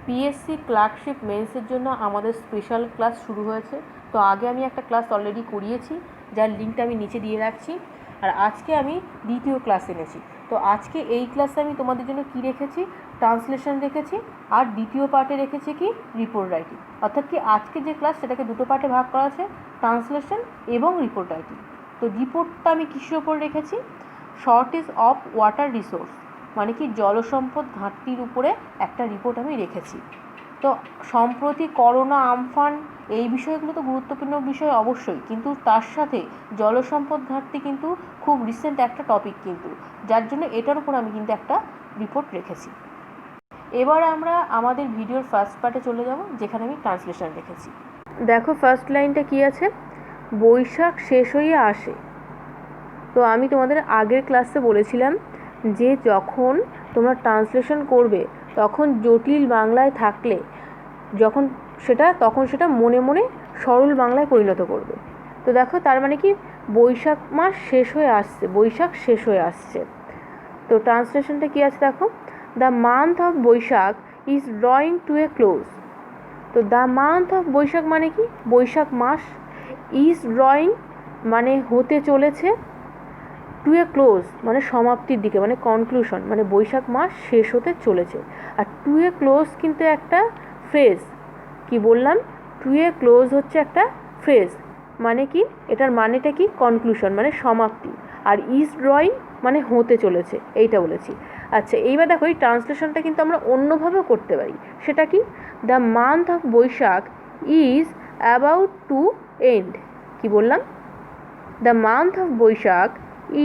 PSC clerkship মেন্সের জন্য আমাদের special class শুরু হয়েছে। তো আগে আমি একটা ক্লাস অলরেডি করিয়েছি, যার লিঙ্কটা আমি নিচে দিয়ে রাখছি। আর আজকে আমি দ্বিতীয় ক্লাস এনেছি। তো আজকে এই ক্লাসে আমি তোমাদের জন্য কি রেখেছি, ট্রান্সলেশন রেখেছি, আর দ্বিতীয় পার্টে রেখেছি কি রিপোর্ট রাইটিং। অর্থাৎ কি আজকে যে ক্লাস সেটাকে দুটো পার্টে ভাগ করা আছে, ট্রান্সলেশন এবং রিপোর্ট রাইটিং। তো রিপোর্টটা আমি কিসের ওপর রেখেছি, শর্টেজ অফ ওয়াটার রিসোর্স, মানে কি জলসম্পদ ঘাটতির উপরে একটা রিপোর্ট আমি রেখেছি। তো সম্প্রতি করোনা আমফান এই বিষয়গুলো তো গুরুত্বপূর্ণ বিষয় অবশ্যই, কিন্তু তার সাথে জলসম্পদ ঘাটতি কিন্তু খুব রিসেন্ট একটা টপিক, কিন্তু যার জন্য এটার উপর আমি কিন্তু একটা রিপোর্ট রেখেছি। এবার আমরা আমাদের ভিডিওর ফার্স্ট পার্টে চলে যাব, যেখানে আমি ট্রান্সলেশন রেখেছি। দেখো ফার্স্ট লাইনটা কি আছে, বৈশাখ শেষ হয়ে আসে। তো আমি তোমাদের আগের ক্লাসে বলেছিলাম যে যখন তোমরা ট্রান্সলেশন করবে তখন জটিল বাংলায় থাকলে তখন সেটা মনে মনে সরল বাংলায় পরিণত করবে। তো দেখো তার মানে কি, বৈশাখ মাস শেষ হয়ে আসছে, বৈশাখ শেষ হয়ে আসছে। তো ট্রান্সলেশনটা কি আছে দেখো, the month of Baishakh is drawing to a close. তো দ্য মান্থ অফ বৈশাখ মানে কি, বৈশাখ মাস, ইজ ড্রয়িং মানে হতে চলেছে, টু এ ক্লোজ মানে সমাপ্তির দিকে, মানে কনক্লুশন, মানে বৈশাখ মাস শেষ হতে চলেছে। আর টু এ ক্লোজ কিন্তু একটা ফ্রেজ, কি বললাম, টু এ ক্লোজ হচ্ছে একটা ফ্রেজ, মানে কি এটার মানেটা কি, কনক্লুশন মানে সমাপ্তি। আর ইজ ড্রয়িং মানে হতে চলেছে, এইটা বলেছি। আচ্ছা এইবার দেখো এই ট্রান্সলেশনটা কিন্তু আমরা অন্যভাবেও করতে পারি। সেটা কি, the month of Baishakh is about to end. কি বললাম, the month of Baishakh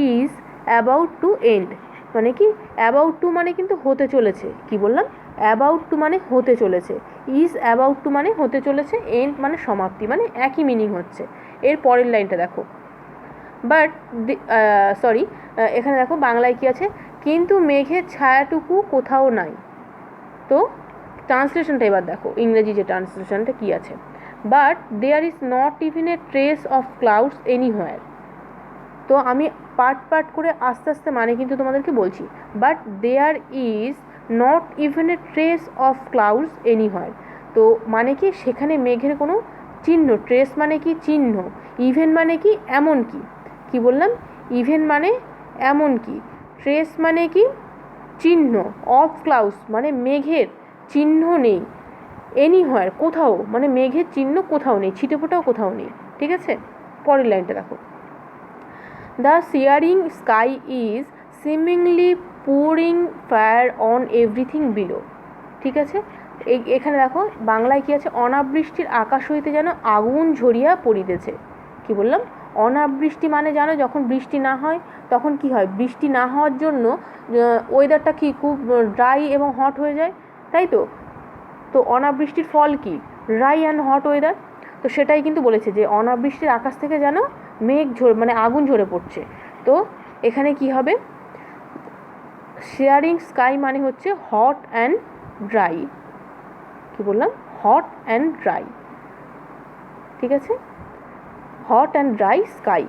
is about to end, মানে কি অ্যাবাউট টু মানে কিন্তু হতে চলেছে। কি বললাম, অ্যাবাউট টু মানে হতে চলেছে, ইজ অ্যাবাউট টু মানে হতে চলেছে, এন্ড মানে সমাপ্তি, মানে একই মিনিং হচ্ছে। এর পরের লাইনটা দেখো, বাট এখানে দেখো বাংলায় কি আছে, কিন্তু মেঘের ছায়াটুকু কোথাও নাই। তো ট্রান্সলেশনটা এবার দেখো, ইংরেজি যে ট্রান্সলেশনটা কি আছে, but there is not even a trace of clouds anywhere. তো আমি পার্ট করে আস্তে আস্তে মানে কিন্তু তোমাদেরকে বলছি, but there is not even a trace of clouds anywhere. তো মানে কি সেখানে মেঘের কোনো চিহ্ন, ট্রেস মানে কি চিহ্ন, ইভেন মানে কি এমন কি, কি বললাম, ইভেন মানে এমন কি, ট্রেস মানে কি চিহ্ন, অফ ক্লাউডস মানে মেঘের চিহ্ন নেই, এনিহোয়ার কোথাও, মানে মেঘের চিহ্ন কোথাও নেই, ছিটেফোঁটাও কোথাও নেই। ঠিক আছে, পরের লাইনটা দেখো, the searing sky is seemingly pouring fire on everything below. ঠিক আছে, এখানে দেখো বাংলায় কি আছে, অনাবৃষ্টির আকাশ হইতে যেন আগুন ঝরিয়া পড়িতেছে। কি বললাম, অনাবৃষ্টি মানে জানো যখন বৃষ্টি না হয় তখন কি হয়, বৃষ্টি না হওয়ার জন্য ওয়েদারটা কি খুব ড্রাই এবং হট হয়ে যায়, তাই তো। তো অনাবৃষ্টির ফল কি, ড্রাই অ্যান্ড হট ওয়েদার। তো সেটাই কিন্তু বলেছে যে অনাবৃষ্টির আকাশ থেকে যেন মেঘ মানে আগুন ঝরে পড়ছে। তো এখানে কি হবে, শেয়ারিং স্কাই মানে হচ্ছে হট অ্যান্ড ড্রাই। কি বললাম, হট অ্যান্ড ড্রাই। ঠিক আছে, হট অ্যান্ড ড্রাই স্কাই।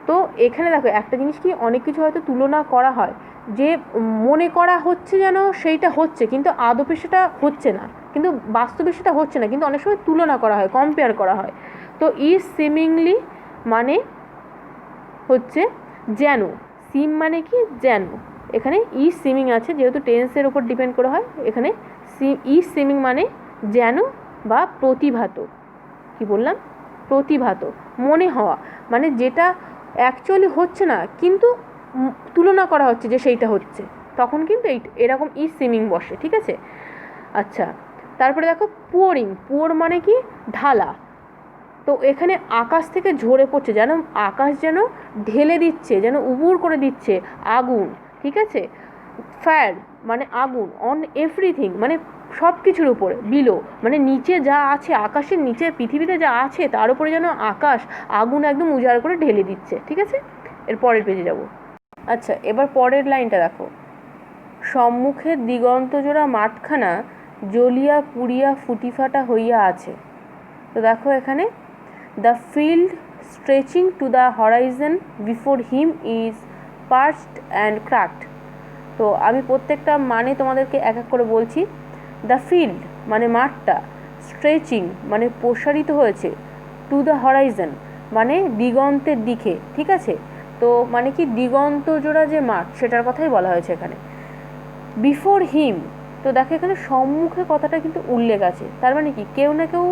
তো এখানে দেখো একটা জিনিস কি, অনেক কিছু হয়তো তুলনা করা হয়, যে মনে করা হচ্ছে যেন সেইটা হচ্ছে, কিন্তু আদপে সেটা হচ্ছে না, কিন্তু বাস্তবে সেটা হচ্ছে না, কিন্তু অনেক সময় তুলনা করা হয়, কম্পেয়ার করা হয়। তো ইজ সিমিংলি মানে হচ্ছে যেন, সিম মানে কি যেন, এখানে ইজ সিমিং আছে, যেহেতু টেন্সের ওপর ডিপেন্ড করে হয়, এখানে ইজ সিমিং মানে যেন বা প্রতিভাত। কি বললাম, প্রতিভাত, মনে হওয়া, মানে যেটা অ্যাকচুয়ালি হচ্ছে না কিন্তু তুলনা করা হচ্ছে যে সেইটা হচ্ছে, তখন কিন্তু এরকম ইজ সিমিং বসে। ঠিক আছে, আচ্ছা তারপরে দেখো পোরিং, পোর মানে কি ঢালা। তো এখানে আকাশ থেকে ঝরে পড়ছে, যেন আকাশ যেন ঢেলে দিচ্ছে, যেন উবুর করে দিচ্ছে আগুন। ঠিক আছে, ফায়ার মানে আগুন, অন এভরিথিং মানে সব কিছুর উপরে, বিলো মানে নিচে যা আছে, আকাশের নিচে পৃথিবীতে যা আছে তার উপরে যেন আকাশ আগুন একদম উজাড় করে ঢেলে দিচ্ছে। ঠিক আছে, এর পরের পেজে যাব। আচ্ছা এবার পরের লাইনটা দেখো, সম্মুখের দিগন্তজোড়া মাঠখানা জ্বলিয়া পুড়িয়া ফুটিফাটা হইয়া আছে। তো দেখো এখানে, the field stretching to the Horizon before him is perched and cracked. তো আমি প্রত্যেকটা মানে তোমাদেরকে এক এক করে বলছি। দ্য ফিল্ড মানে মাঠটা, স্ট্রেচিং মানে প্রসারিত হয়েছে, টু দ্য হরাইজন মানে দিগন্তের দিকে, ঠিক আছে। তো মানে কি দিগন্ত জোড়া যে মাঠ সেটার কথাই বলা হয়েছে এখানে। বিফোর হিম, তো দেখো এখানে সম্মুখে কথাটা কিন্তু উল্লেখ আছে, তার মানে কি কেউ না কেউ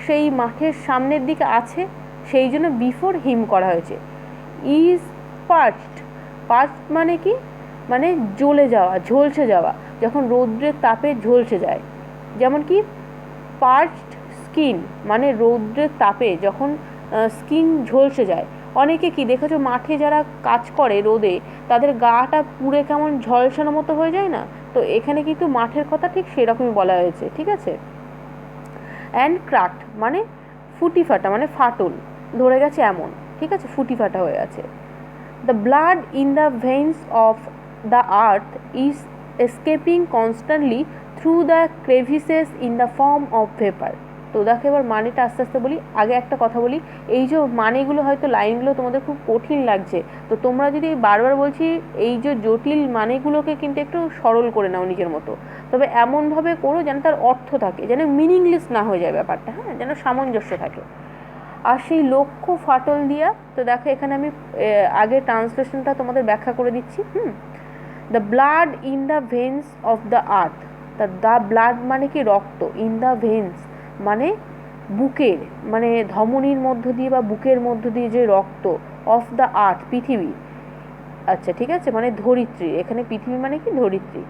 সেই মাঠের সামনের দিকে আছে, সেই জন্য বিফোর হিম করা হয়েছে। ইজ পার্চড, পার্চড মানে কি, মানে জ্বলে যাওয়া, ঝলসে যাওয়া, যখন রৌদ্রের তাপে ঝলসে যায়। যেমন কি পার্চড স্কিন মানে রৌদ্রের তাপে যখন স্কিন ঝলসে যায়। অনেকে কি দেখেছো মাঠে যারা কাজ করে রোদে, তাদের গাটা পুড়ে কেমন ঝলসানো মতো হয়ে যায় না, তো এখানে কিন্তু মাঠের কথা ঠিক সেরকমই বলা হয়েছে, ঠিক আছে। অ্যান্ড ক্রাকড মানে ফুটি ফাটা, মানে ফাটল ধরে গেছে এমন, ঠিক আছে, ফুটি ফাটা হয়ে আছে। The blood in the veins of the earth is escaping constantly through the crevices in the form of vapour. তো দেখো এবার মানেটা আস্তে আস্তে বলি। আগে একটা কথা বলি, এই যে মানেগুলো হয়তো লাইনগুলো তোমাদের খুব কঠিন লাগছে, তো তোমরা যদি বারবার বলছি এই যে জটিল মানেগুলোকে কিন্তু একটু সরল করে নাও নিজের মতো, তবে এমনভাবে করো যেন তার অর্থ থাকে, যেন মিনিংলেস না হয়ে যায় ব্যাপারটা, হ্যাঁ, যেন সামঞ্জস্য থাকে। আর সেই লক্ষ্য ফাটল দিয়া, তো দেখো এখানে আমি আগে ট্রান্সলেশনটা তোমাদের ব্যাখ্যা করে দিচ্ছি। The blood in the veins of the earth, the blood মানে কি রক্ত, ইন দ্য ভেন্স মানে বুকের, মানে ধমনীর মধ্য দিয়ে বা বুকের মধ্য দিয়ে যে রক্ত, অফ দ্য আর্থ পৃথিবী, আচ্ছা ঠিক আছে, মানে ধরিত্রী, এখানে পৃথিবী মানে কি ধরিত্রী।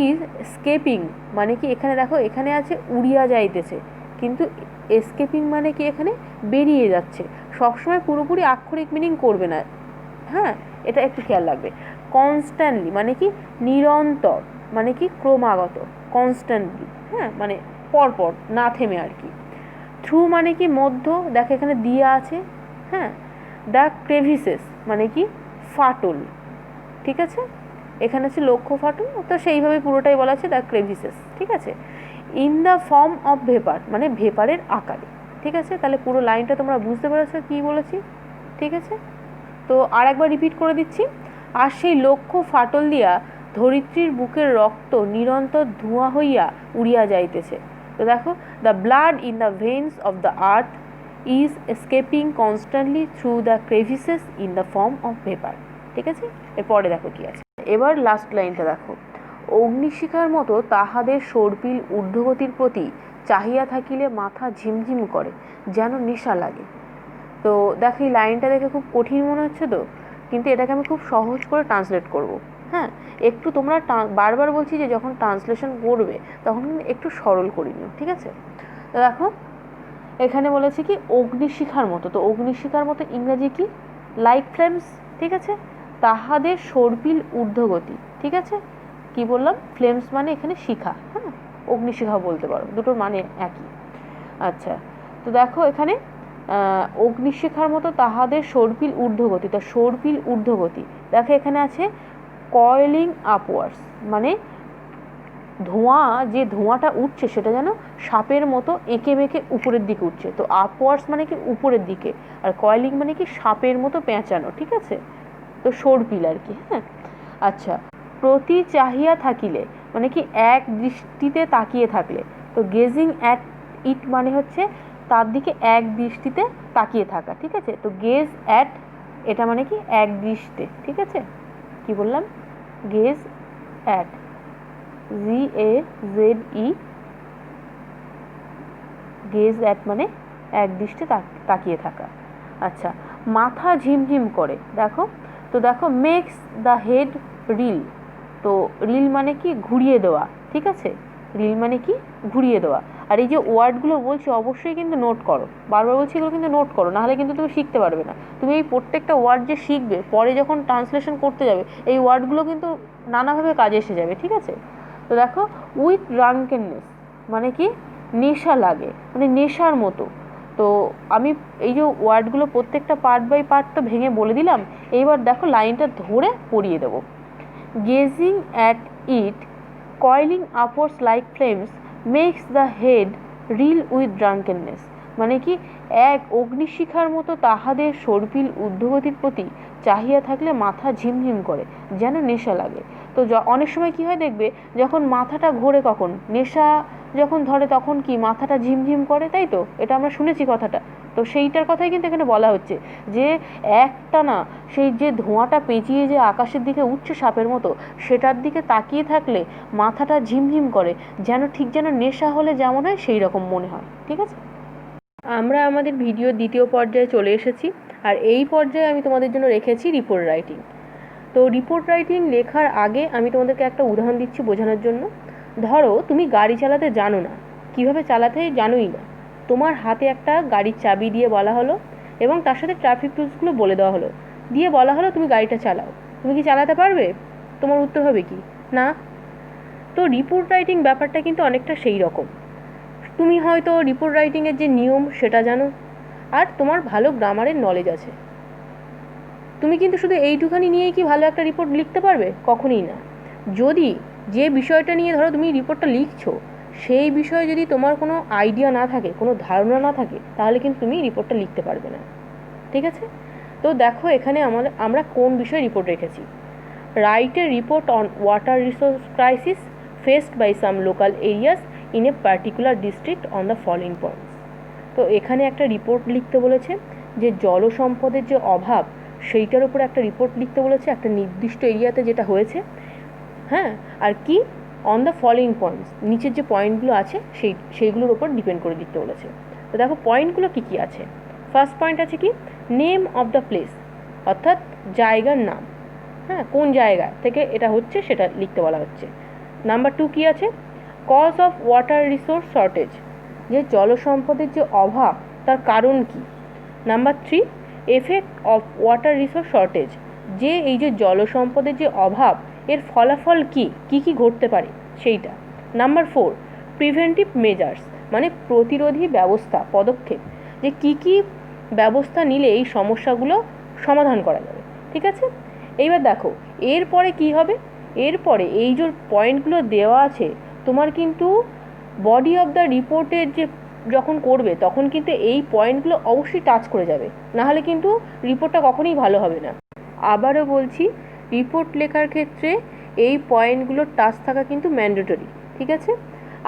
ইজ স্কেপিং মানে কি, এখানে দেখো এখানে আছে উড়িয়া যাইতেছে, কিন্তু এসকেপিং মানে কি এখানে বেরিয়ে যাচ্ছে, সবসময় পুরোপুরি আক্ষরিক মিনিং করবে না, হ্যাঁ, এটা একটু খেয়াল রাখবে। কনস্ট্যান্টলি মানে কি নিরন্তর, মানে কি ক্রমাগত, কনস্ট্যান্টলি, হ্যাঁ, মানে পরপর না থেমে আর কি। থ্রু মানে কি মধ্য, দেখো এখানে দিয়া আছে, হ্যাঁ। দ্য ক্রেভিসেস মানে কি ফাটল, ঠিক আছে, এখানে আছে লক্ষ্য ফাটল, তো সেইভাবে পুরোটাই বলা আছে দ্য ক্রেভিসেস, ঠিক আছে। In the form of vapour মানে ভেপারের আকারে, ঠিক আছে। তাহলে পুরো লাইনটা তোমরা বুঝতে পেরেছো কী বলেছি, ঠিক আছে। তো আর একবার রিপিট করে দিচ্ছি। আর সেই লক্ষ্য ফাটল দিয়া ধরিত্রীর বুকের রক্ত নিরন্তর ধোঁয়া হইয়া উড়িয়া যাইতেছে। তো দেখো, the blood in the veins of the earth is escaping constantly through the crevices in the form of vapour, ঠিক আছে। এরপরে দেখো কি আছে, এবার লাস্ট লাইনটা দেখো। অগ্নিশিখার মতো তাহাদের সর্পিল ঊর্ধ্বগতির প্রতি চাহিয়া থাকিলে মাথা ঝিমঝিম করে, যেন নেশা লাগে। তো দেখো এই লাইনটা দেখে খুব কঠিন মনে হচ্ছে তো, কিন্তু এটাকে আমি খুব সহজ করে ট্রান্সলেট করব, হ্যাঁ। একটু তোমরা বারবার বলছি যে যখন ট্রান্সলেশন করবে তখন একটু সরল করে নিও, ঠিক আছে। তো দেখো এখানে বলেছে কি অগ্নিশিখার মতো, তো অগ্নিশিখার মতো ইংরেজি কি, লাইক ফ্লেমস, ঠিক আছে। তাহাদের সর্পিল ঊর্ধ্বগতি, ঠিক আছে, কি বললাম, ফ্লেমস মানে এখানে শিখা, হ্যাঁ, অগ্নিশিখাও বলতে পারো, দুটোর মানে একই। আচ্ছা, তো দেখো এখানে অগ্নিশিখার মতো তাহাদের সর্পিল ঊর্ধ্বগতি, তা সর্পিল ঊর্ধ্বগতি, দেখো এখানে আছে কয়েলিং আপওয়ার্ডস মানে ধোঁয়া, যে ধোঁয়াটা উঠছে সেটা যেন সাপের মতো এঁকে বেঁকে উপরের দিকে উঠছে, তো আপওয়ার্ডস মানে কি উপরের দিকে, আর কয়েলিং মানে কি সাপের মতো পেঁচানো, ঠিক আছে, তো সর্পিল আর কি, হ্যাঁ। আচ্ছা, প্রতি চাহিয়া থাকিলে মানে কি এক দৃষ্টিতে তাকিয়ে থাকলে, তো গেজিং অ্যাট ইট মানে হচ্ছে তার দিকে এক দৃষ্টিতে তাকিয়ে থাকা, ঠিক আছে। তো গেজ অ্যাট এটা মানে কি এক দৃষ্টিতে, ঠিক আছে, কি বললাম, gauge at, GAZE, gauge at মানে এক দৃষ্টি তাকিয়ে থাকা। আচ্ছা, মাথা ঝিমঝিম করে, দেখো, তো দেখো মেক্স দ্য হেড রিল, তো রিল মানে কি ঘুরিয়ে দেওয়া, ঠিক আছে, রিল মানে কি ঘুরিয়ে দেওয়া। আর এই যে ওয়ার্ডগুলো বলছি অবশ্যই কিন্তু নোট করো, বারবার বলছি এগুলো কিন্তু নোট করো, নাহলে কিন্তু তুমি শিখতে পারবে না। তুমি এই প্রত্যেকটা ওয়ার্ড যে শিখবে পরে যখন ট্রান্সলেশন করতে যাবে এই ওয়ার্ডগুলো কিন্তু নানাভাবে কাজে এসে যাবে, ঠিক আছে। তো দেখো উইথ ড্রাঙ্কেননেস মানে কি নেশা লাগে, মানে নেশার মতো। তো আমি এই যে ওয়ার্ডগুলো প্রত্যেকটা পার্ট বাই পার্ট তো ভেঙে বলে দিলাম, এইবার দেখো লাইনটা ধরে পড়িয়ে দেবো। Gazing at it coiling upwards like flames makes the head reel with drunkenness মানে কি এক অগ্নিশিখার মতো তাহাদের সর্পিল ঊর্ধ্বগতির প্রতি চাহিয়া থাকলে মাথা ঝিমঝিম করে, যেন নেশা লাগে। তো অনেক সময় কি হয় দেখবে, যখন মাথাটা ঘোরে কখন নেশা যখন ধরে তখন কি মাথাটা ঝিমঝিম করে, তাই তো? এটা আমরা শুনেছি কথাটা। তো সেইটার কথাই কিন্তু এখানে বলা হচ্ছে যে একটা না সেই যে ধোঁয়াটা পেঁচিয়ে যে আকাশের দিকে উঠছে সাপের মতো, সেটার দিকে তাকিয়ে থাকলে মাথাটা ঝিমঝিম করে, যেন ঠিক যেন নেশা হলে যেমন হয় সেই রকম মনে হয়। ঠিক আছে, আমরা আমাদের ভিডিওর দ্বিতীয় পর্যায়ে চলে এসেছি। আর এই পর্যায়ে আমি তোমাদের জন্য রেখেছি রিপোর্ট রাইটিং। তো রিপোর্ট রাইটিং লেখার আগে আমি তোমাদেরকে একটা উদাহরণ দিচ্ছি বোঝানোর জন্য। ধরো তুমি গাড়ি চালাতে জানো না, কিভাবে চালাতে জানোই না, তোমার হাতে একটা গাড়ির চাবি দিয়ে বলা হলো এবং তার সাথে ট্রাফিক রুলসগুলো বলে দেওয়া হলো, দিয়ে বলা হলো তুমি গাড়িটা চালাও। তুমি কি চালাতে পারবে? তোমার উত্তর হবে কি? না। তো রিপোর্ট রাইটিং ব্যাপারটা কিন্তু অনেকটা সেই রকম। তুমি হয়তো রিপোর্ট রাইটিংয়ের যে নিয়ম সেটা জানো, আর তোমার ভালো গ্রামারের নলেজ আছে। তুমি কিন্তু শুধু এইটুখানি নিয়েই কি ভালো একটা রিপোর্ট লিখতে পারবে? কখনোই না। যদি যে বিষয়টা নিয়ে ধরো তুমি রিপোর্টটা লিখছো, সেই বিষয়ে যদি তোমার কোনো আইডিয়া না থাকে, কোনো ধারণা না থাকে, তাহলে কিন্তু তুমি রিপোর্টটা লিখতে পারবে না। ঠিক আছে, তো দেখো এখানে আমরা কোন বিষয়ে রিপোর্ট রেখেছি। Write a report on water resource crisis faced by some local areas in a particular district on the following points. তো এখানে একটা রিপোর্ট লিখতে বলেছে যে জলসম্পদের যে অভাব সেইটার উপরে একটা রিপোর্ট লিখতে বলেছে, একটা নির্দিষ্ট এরিয়াতে যেটা হয়েছে। হ্যাঁ, আর কি অন দ্য ফলোইং পয়েন্টস, নিচের যে পয়েন্টগুলো আছে সেইগুলোর উপর ডিপেন্ড করে লিখতে বলেছে। তো দেখো পয়েন্টগুলো কী কী আছে। ফার্স্ট পয়েন্ট আছে কি, নেম অফ দ্য প্লেস, অর্থাৎ জায়গার নাম। হ্যাঁ, কোন জায়গা থেকে এটা হচ্ছে সেটা লিখতে বলা হচ্ছে। নাম্বার 2 কী আছে, cause of water resource shortage, যে জলসম্পদের যে অভাব তার কারণ কি। Number 3 effect of water resource shortage, যে এই যে জলসম্পদের যে অভাব এর ফলাফল কি কি ঘটতে পারে সেইটা। নাম্বার 4 প্রিভেন্টিভ মেজার্স, মানে প্রতিরোধী ব্যবস্থা, পদক্ষেপ, যে কি ব্যবস্থা নিলে এই সমস্যাগুলো সমাধান করা যাবে। ঠিক আছে, এইবার দেখো এরপরে কি হবে। এরপরে এই যে পয়েন্টগুলো দেওয়া আছে, তোমার কিন্তু বডি অফ দ্য রিপোর্টের যে যখন করবে তখন কিন্তু এই পয়েন্টগুলো অবশ্যই টাচ করে যাবে, নাহলে কিন্তু রিপোর্টটা কখনোই ভালো হবে না। আবারও বলছি, রিপোর্ট লেখার ক্ষেত্রে এই পয়েন্টগুলোর টাচ থাকা কিন্তু ম্যান্ডেটরি। ঠিক আছে,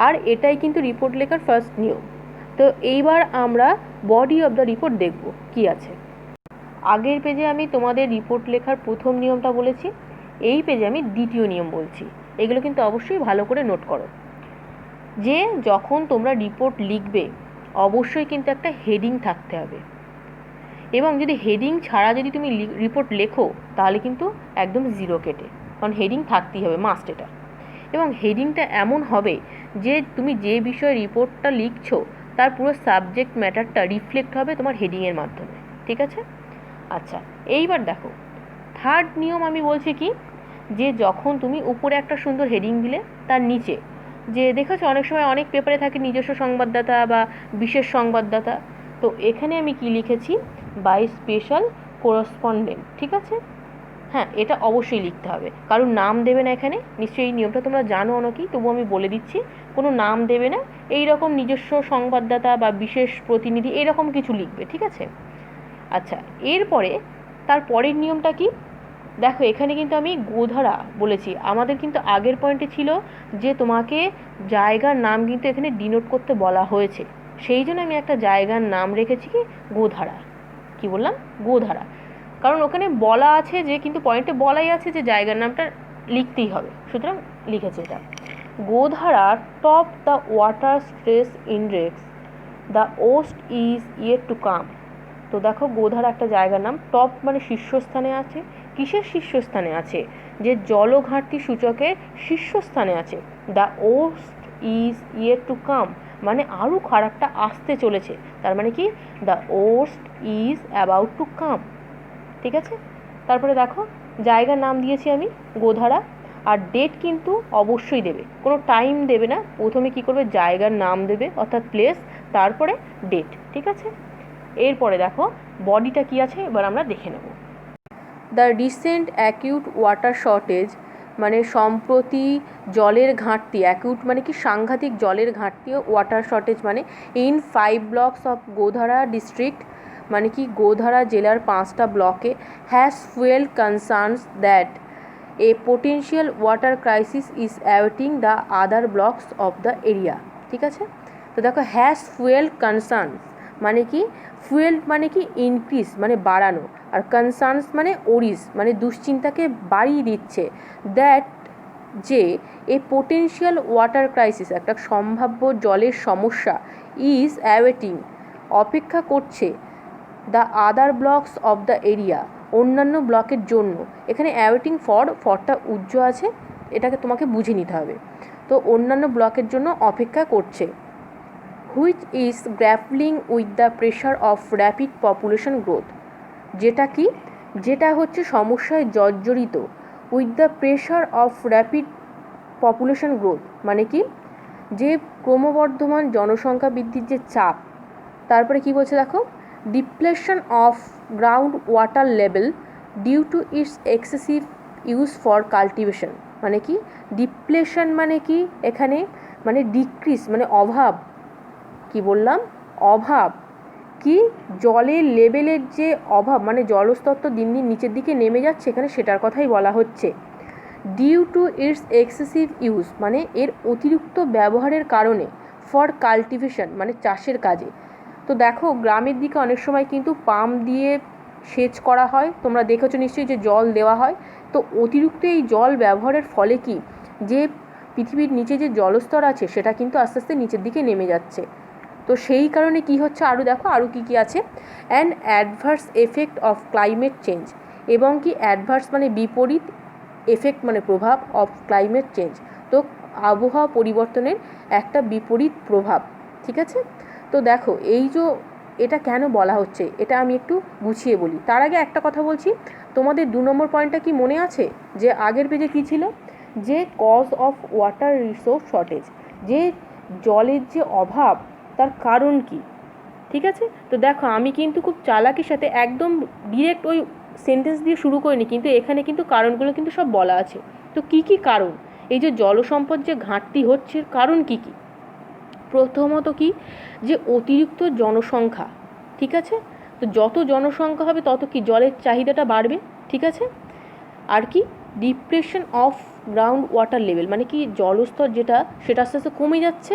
আর এটাই কিন্তু রিপোর্ট লেখার ফার্স্ট নিয়ম। তো এইবার আমরা বডি অফ দ্য রিপোর্ট দেখব কি আছে। আগের পেজে আমি তোমাদের রিপোর্ট লেখার প্রথম নিয়মটা বলেছি, এই পেজে আমি দ্বিতীয় নিয়ম বলছি। এগুলো কিন্তু অবশ্যই ভালো করে নোট করো। যে যখন তোমরা রিপোর্ট লিখবে অবশ্যই কিন্তু একটা হেডিং থাকতে হবে, এবং যদি হেডিং ছাড়া যদি তুমি রিপোর্ট লেখো তাহলে কিন্তু একদম জিরো কেটে, কারণ হেডিং থাকতেই হবে, মাস্ট এটা। এবং হেডিংটা এমন হবে যে তুমি যে বিষয়ে রিপোর্টটা লিখছো তার পুরো সাবজেক্ট ম্যাটারটা রিফ্লেক্ট হবে তোমার হেডিংয়ের মাধ্যমে। ঠিক আছে, আচ্ছা এইবার দেখো থার্ড নিয়ম আমি বলছি কি, যে যখন তুমি উপরে একটা সুন্দর হেডিং দিলে তার নিচে যে দেখেছো অনেক সময় অনেক পেপারে থাকে নিজস্ব সংবাদদাতা বা বিশেষ সংবাদদাতা, তো এখানে আমি কি লিখেছি, বাই স্পেশাল করেসপন্ডেন্ট। ঠিক আছে, হ্যাঁ এটা অবশ্যই লিখতে হবে, কারণ নাম দেবে না এখানে। নিশ্চয়ই এই নিয়মটা তোমরা জানো অনেকেই, তবু আমি বলে দিচ্ছি, কোনো নাম দেবে না, এই রকম নিজস্ব সংবাদদাতা বা বিশেষ প্রতিনিধি এরকম কিছু লিখবে। ঠিক আছে, আচ্ছা এরপরে তার পরের নিয়মটা কি, দেখো এখানে কিন্তু আমি গোধারা বলেছি, আমাদের কিন্তু আগের পয়েন্টে ছিল যে তোমাকে জায়গার নাম কিন্তু এখানে ডিনোট করতে বলা হয়েছে, সেই জন্য আমি একটা জায়গার নাম রেখেছি কি গোধারা। কি বললাম? গোধারা, কারণ ওখানে বলা আছে যে, কিন্তু পয়েন্টে বলাই আছে যে জায়গার নামটা লিখতেই হবে, সুতরাং লিখেছে এটা। Godhara top the water stress index, the worst is yet to come. তো দেখো গোধারা একটা জায়গার নাম, টপ মানে শীর্ষস্থানে আছে। কিসের শীর্ষস্থানে আছে? যে জলঘাটতি সূচকের শীর্ষস্থানে আছে। The worst is yet to come মানে আরও খারাপটা আসতে চলেছে, তার মানে কি the worst is about to come. ঠিক আছে, তারপরে দেখো জায়গার নাম দিয়েছি আমি গোধারা, আর ডেট কিন্তু অবশ্যই দেবে, কোনো টাইম দেবে না, প্রথমে কি করবে জায়গার নাম দেবে অর্থাৎ প্লেস, তারপরে ডেট। ঠিক আছে, এরপরে দেখো বডিটা কি আছে এবার আমরা দেখে নেব। The recent acute water shortage মানে সম্প্রতি জলের ঘাটতি, অ্যাকিউট মানে কি সাংঘাতিক জলের ঘাটতি, ওয়াটার শর্টেজ মানে ইন 5 ব্লকস অফ গোধারা ডিস্ট্রিক্ট মানে কি গোধারা জেলার 5টা ব্লকে has fuel concerns that a potential water crisis is awaiting the other blocks of the area. ঠিক আছে। তো দেখো হ্যাজ ফুয়েল কনসার্নস মানে কি, ফুয়েল মানে কি ইনক্রিজ মানে বাড়ানো, আর কনসার্নস মানে ওরিস মানে দুশ্চিন্তাকে বাড়িয়ে দিচ্ছে, দ্যাট যে এ পোটেনশিয়াল ওয়াটার ক্রাইসিস একটা সম্ভাব্য জলের সমস্যা ইজ অ্যাওয়েটিং অপেক্ষা করছে the other blocks of the area অন্যান্য ব্লকের জন্য। এখানে অ্যাওয়েটিং ফরটা উজ্জ্ব আছে, এটাকে তোমাকে বুঝে নিতে হবে। তো অন্যান্য ব্লকের জন্য অপেক্ষা করছে, which is grappling with the pressure of rapid population growth, যেটা কি, যেটা হচ্ছে সমস্যায় জর্জরিত, with the pressure of rapid population growth মানে কি, যে ক্রমবর্ধমান জনসংখ্যা বৃদ্ধির যে চাপ। তারপরে কি বলছে দেখো, depletion of ground water level due to its excessive use for cultivation মানে কি, ডিপ্লেশন মানে কি এখানে মানে ডিক্রিজ মানে অভাব, কি বললাম অভাব, কি জলের লেভেলের যে অভাব মানে জলস্তর তো দিন দিন নিচের দিকে নেমে যাচ্ছে এখানে, সেটার কথাই বলা হচ্ছে। Due to its excessive use মানে এর অতিরিক্ত ব্যবহারের কারণে, ফর কাল্টিভেশন মানে চাষের কাজে। তো দেখো গ্রামের দিকে অনেক সময় কিন্তু পাম্প দিয়ে সেচ করা হয়, তোমরা দেখেছো নিশ্চয়ই যে জল দেওয়া হয়। তো অতিরিক্ত এই জল ব্যবহারের ফলে কি, যে পৃথিবীর নিচে যে জলস্তর আছে সেটা কিন্তু আস্তে আস্তে নিচের দিকে নেমে যাচ্ছে। তো সেই কারণে কি হচ্ছে, আরও দেখো আরও কী কী আছে, and adverse effect of climate change, এবং কি অ্যাডভার্স মানে বিপরীত, এফেক্ট মানে প্রভাব, অফ ক্লাইমেট চেঞ্জ তো আবহাওয়া পরিবর্তনের একটা বিপরীত প্রভাব। ঠিক আছে। তো দেখো এই যে এটা কেন বলা হচ্ছে এটা আমি একটু গুছিয়ে বলি। তার আগে একটা কথা বলছি, তোমাদের 2 নম্বর পয়েন্টটা কি মনে আছে, যে আগের পেজে কী ছিল, যে cause of water resource shortage, যে জলের যে অভাব তার কারণ কি। ঠিক আছে। তো দেখো আমি কিন্তু খুব চালাকির সাথে একদম ডিরেক্ট ওই সেন্টেন্স দিয়ে শুরু করিনি, কিন্তু এখানে কিন্তু কারণগুলো কিন্তু সব বলা আছে। তো কি কি কারণ, এই যে জলসম্পদ যে ঘাটতি হচ্ছে কারণ কি কি, প্রথমত কি, যে অতিরিক্ত জনসংখ্যা। ঠিক আছে। তো যত জনসংখ্যা হবে তত কি জলের চাহিদাটা বাড়বে। ঠিক আছে। আর কি, depression of ground water level মানে কি জলস্তর যেটা সেটা আস্তে আস্তে কমে যাচ্ছে,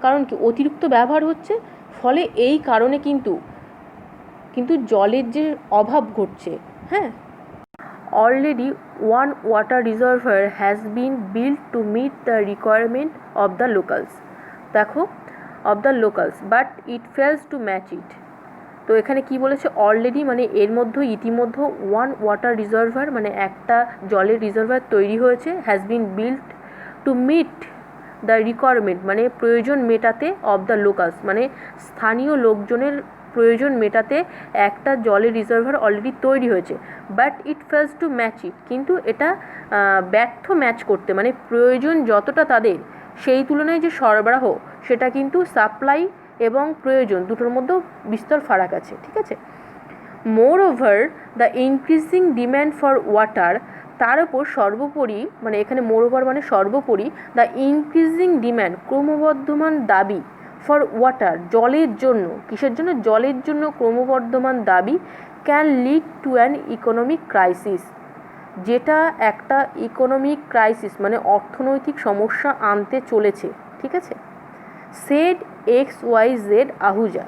কারণ কি অতিরিক্ত ব্যবহার হচ্ছে, ফলে এই কারণে কিন্তু জলের যে অভাব ঘটছে। হ্যাঁ, already one water reservoir has been build to meet the requirement of the locals, দেখো of the locals but it fails to match it. তো এখানে কি বলেছে, অলরেডি মানে এর মধ্যে ইতিমধ্যে ওয়ান ওয়াটার রিজার্ভার মানে একটা জলের রিজার্ভার তৈরি হয়েছে, has been build to meet the requirement মানে প্রয়োজন মেটাতে, অফ দ্য লোকালস মানে স্থানীয় লোকজনের প্রয়োজন মেটাতে একটা জলের রিজার্ভার অলরেডি তৈরি হয়েছে, but it fails to match it কিন্তু এটা ব্যর্থ ম্যাচ করতে, মানে প্রয়োজন যতটা তাদের সেই তুলনায় যে সরবরাহ সেটা কিন্তু সাপ্লাই এবং প্রয়োজন দুটোর মধ্যেও বিস্তর ফারাক আছে। ঠিক আছে। মোর over the increasing demand for water, তার ওপর সর্বোপরি মানে এখানে মোর ওভার মানে সর্বোপরি, দ্য ইনক্রিজিং ডিম্যান্ড ক্রমবর্ধমান দাবি, ফর ওয়াটার জলের জন্য, কিসের জন্য, জলের জন্য ক্রমবর্ধমান দাবি, can lead to an economic crisis, যেটা একটা ইকোনমিক ক্রাইসিস মানে অর্থনৈতিক সমস্যা আনতে চলেছে। ঠিক আছে। Said XYZ Ahuja.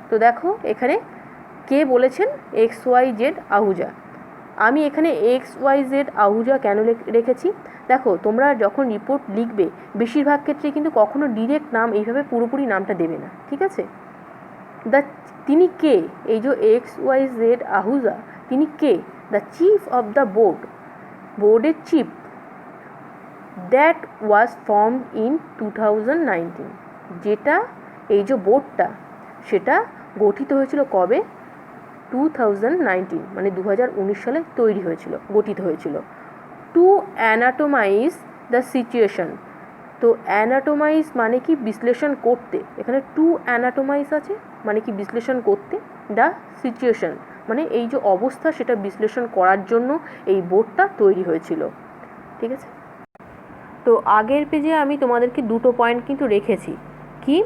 তো দেখো এখানে কে বলেছেন, XYZ আহুজা। আমি এখানে XYZ আহুজা কেন রেখেছি, দেখো তোমরা যখন রিপোর্ট লিখবে বেশিরভাগ ক্ষেত্রে কিন্তু কখনো ডিরেক্ট নাম এইভাবে পুরোপুরি নামটা দেবে না। ঠিক আছে। তিনি কে, এই যে XYZ আহুজা তিনি কে, the chief of the board, বোর্ডের chief, that was formed in 2019, যেটা এই যে বোর্ডটা সেটা গঠিত হয়েছিল কবে, 2019 মানে 2019 সালে তৈরি হয়েছিল, গঠিত হয়েছিল, টু অ্যানাটোমাইজ দ্য সিচুয়েশন। তো অ্যানাটোমাইজ মানে কি বিশ্লেষণ করতে, এখানে টু অ্যানাটোমাইজ আছে মানে কি বিশ্লেষণ করতে, দ্য সিচুয়েশন মানে এই যে অবস্থা সেটা বিশ্লেষণ করার জন্য এই বোর্ডটা তৈরি হয়েছিল। ঠিক আছে। তো আগের পেজে আমি তোমাদেরকে 2টো পয়েন্ট কিন্তু রেখেছি, কি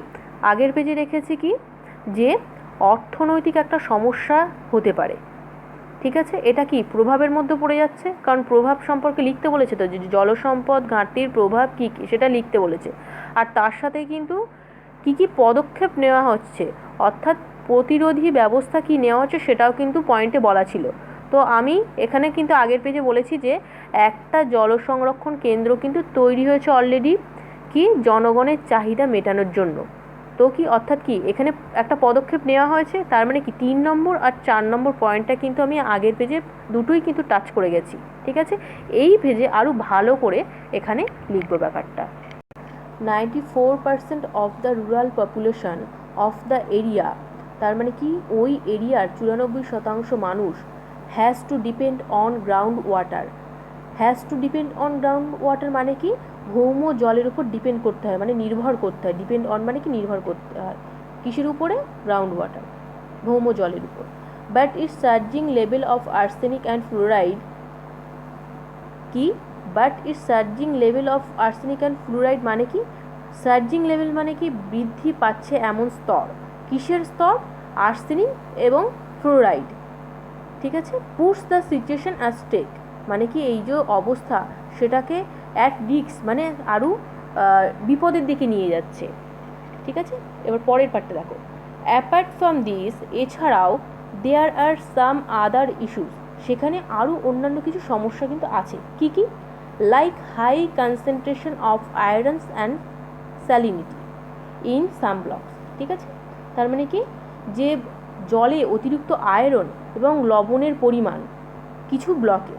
আগের পেজে রেখেছি কি, যে অর্থনৈতিক একটা সমস্যা হতে পারে। ঠিক আছে। এটা কি প্রভাবের মধ্যে পড়ে যাচ্ছে, কারণ প্রভাব সম্পর্কে লিখতে বলেছে, তো যে জলসম্পদ ঘাটতির প্রভাব কী কী সেটা লিখতে বলেছে, আর তার সাথে কিন্তু কী পদক্ষেপ নেওয়া হচ্ছে, অর্থাৎ প্রতিরোধী ব্যবস্থা কী নেওয়া হচ্ছে সেটাও কিন্তু পয়েন্টে বলা ছিল। তো আমি এখানে কিন্তু আগের পেজে বলেছি যে একটা জল সংরক্ষণ কেন্দ্র কিন্তু তৈরি হয়েছে অলরেডি, কি জনগণের চাহিদা মেটানোর জন্য। তো কি অর্থাৎ কি এখানে একটা পদক্ষেপ নেওয়া হয়েছে, তার মানে কি 3 নম্বর আর 4 নম্বর পয়েন্টটা কিন্তু আমি আগের পেজে দুটোই কিন্তু টাচ করে গেছি। ঠিক আছে, এই পেজে আরও ভালো করে এখানে লিখবো ব্যাপারটা। 94% of the rural population of the area, তার মানে কি ওই এরিয়ার 94% মানুষ has to depend on ground water. Has to depend on ground water মানে কি ভৌম জলের উপর ডিপেন্ড করতে হয়, মানে নির্ভর করতে হয়। ডিপেন্ড অন মানে কি নির্ভর করতে হয় কিসের উপরে? গ্রাউন্ড ওয়াটার, ভৌম জলের উপর। But it's surging level of arsenic and fluoride কি, but it's surging level of arsenic and fluoride মানে কি সার্জিং লেভেল মানে কি বৃদ্ধি পাচ্ছে এমন স্তর। কিসের স্তর? আর্সেনিক এবং ফ্লোরাইড। ঠিক আছে, puts the situation at stake মানে কি এই যে অবস্থা সেটাকে অ্যাট রিস্ক মানে আরও বিপদের দিকে নিয়ে যাচ্ছে। ঠিক আছে, এবার পরের পার্টটা দেখো। অ্যাপার্ট ফ্রম দিস, এছাড়াও দেয়ার আর সাম আদার ইস্যুস, সেখানে আরও অন্যান্য কিছু সমস্যা কিন্তু আছে। কি কি? Like high concentration of irons and salinity in some blocks. ঠিক আছে, তার মানে কি যে জলে অতিরিক্ত আয়রন এবং লবণের পরিমাণ কিছু ব্লকে।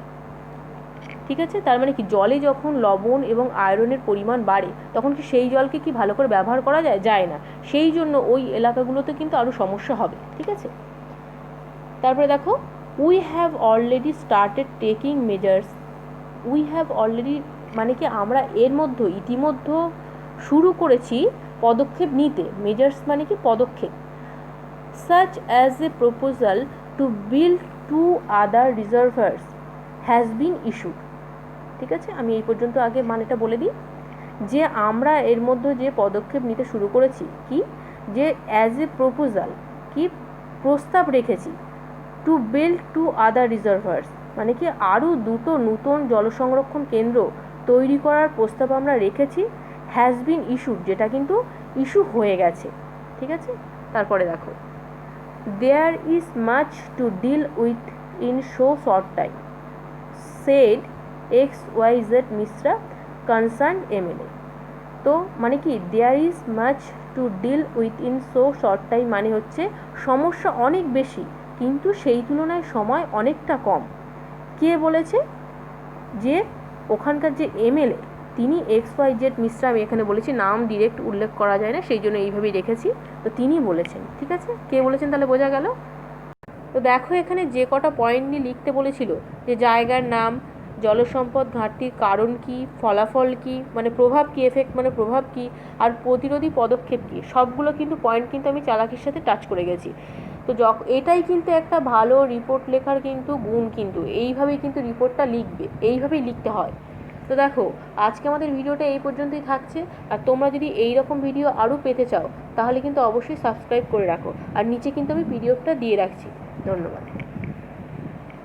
ঠিক আছে, তার মানে কি জলে যখন লবণ এবং আয়রনের পরিমাণ বাড়ে তখন কি সেই জলকে কি ভালো করে ব্যবহার করা যায়? যায় না। সেই জন্য ওই এলাকাগুলোতে কিন্তু আরও সমস্যা হবে। ঠিক আছে, তারপরে দেখো we have already started taking measures. We have already মানে কি আমরা এর মধ্যে ইতিমধ্যে শুরু করেছি পদক্ষেপ নিতে। মেজার্স মানে কি পদক্ষেপ। Such as a proposal to build 2 other reservoirs has been issued. ঠিক আছে, আমি এই পর্যন্ত আগে মানেটা বলে দিই যে আমরা এর মধ্যে যে পদক্ষেপ নিতে শুরু করেছি কি, যে অ্যাজ এ প্রপোজাল কি প্রস্তাব রেখেছি, টু বিল্ড 2 আদার রিজার্ভার্স মানে কি আরও 2টো নতুন জল সংরক্ষণ কেন্দ্র তৈরি করার প্রস্তাব আমরা রেখেছি। হ্যাজ বিন ইস্যুড যেটা কিন্তু ইস্যু হয়ে গেছে। ঠিক আছে, তারপরে দেখো there is much to deal with in so short time said XYZ Mishra concern MLA। তো মানে কি there is much to deal with in so short time মানে হচ্ছে সমস্যা অনেক বেশি কিন্তু সেই তুলনায় সময় অনেকটা কম। কে বলেছে? যে ওখানকার যে MLA তিনি XYZ মিশ্রা, আমি এখানে বলেছি নাম ডিরেক্ট উল্লেখ করা যায় না সেই জন্য এইভাবেই রেখেছি। তো তিনি বলেছেন। ঠিক আছে, কে বলেছেন তাহলে বোঝা গেল। তো দেখো এখানে যে কটা পয়েন্ট নিয়ে লিখতে বলেছিল, যে জায়গার নাম, জলসম্পদ ঘাটতির কারণ কি, ফলাফল কি মানে প্রভাব কি, এফেক্ট মানে প্রভাব কি, আর প্রতিরোধী পদক্ষেপ কি, সবগুলো কিন্তু পয়েন্ট কিন্তু আমি চালাকির সাথে টাচ করে গেছি। তো এটাই কিন্তু একটা ভালো রিপোর্ট লেখার কিন্তু গুণ, কিন্তু এইভাবেই কিন্তু রিপোর্টটা লিখবে, এইভাবেই লিখতে হয়। তো দেখো আজকে আমাদের ভিডিওটা এই পর্যন্তই থাকছে। আর তোমরা যদি এই রকম ভিডিও আরও পেতে চাও তাহলে কিন্তু অবশ্যই সাবস্ক্রাইব করে রাখো, আর নিচে কিন্তু আমি পিডিএফটা দিয়ে রাখছি। ধন্যবাদ।